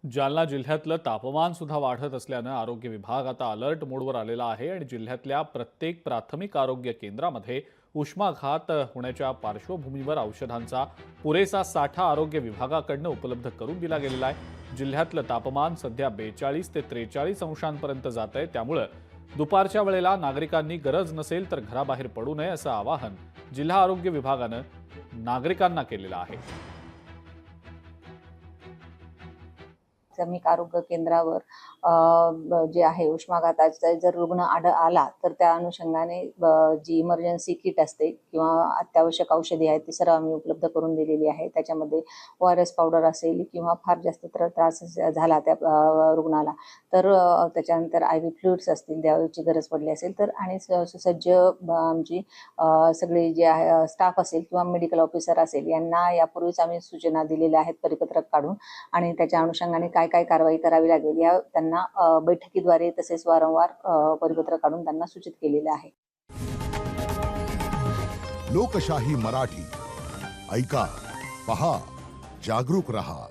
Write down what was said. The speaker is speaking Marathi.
जालना जिल्ह्यातलं तापमान सुद्धा वाढत असल्यानं आरोग्य विभाग आता अलर्ट मोडवर आलेला आहे आणि जिल्ह्यातल्या प्रत्येक प्राथमिक आरोग्य केंद्रामध्ये उष्माघात होण्याच्या पार्श्वभूमीवर औषधांचा पुरेसा साठा आरोग्य विभागाकडनं उपलब्ध करून दिला गेलेला आहे। जिल्ह्यातलं तापमान सध्या 42 ते 43 अंशांपर्यंत जात आहे, त्यामुळे दुपारच्या वेळेला नागरिकांनी गरज नसेल तर घराबाहेर पडू नये असं आवाहन जिल्हा आरोग्य विभागानं नागरिकांना केलेलं आहे। प्राथमिक आरोग्य केंद्रावर जे आहे उष्माघाताचा जर रुग्ण आला तर त्या अनुषंगाने जी इमर्जन्सी किट असते किंवा अत्यावश्यक औषधी आहेत ती सर्व आम्ही उपलब्ध करून दिलेली आहे। त्याच्यामध्ये ORS पावडर असेल किंवा फार जास्त त्रास झाला त्या रुग्णाला तर त्याच्यानंतर IV फ्लुइड्स असतील द्यायची गरज पडली असेल तर आणि सुसज्ज आमची सगळे जे आहे स्टाफ असेल किंवा मेडिकल ऑफिसर असेल यांना यापूर्वीच आम्ही सूचना दिलेल्या आहेत परिपत्रक काढून आणि त्याच्या अनुषंगाने काय काय कारवाई करावी लागेल या त्यांना बैठकीद्वारे तसेच वारंवार परिपत्रक काढून त्यांना सूचित केलेले आहे। लोकशाही मराठी ऐका, पहा, जागरूक रहा।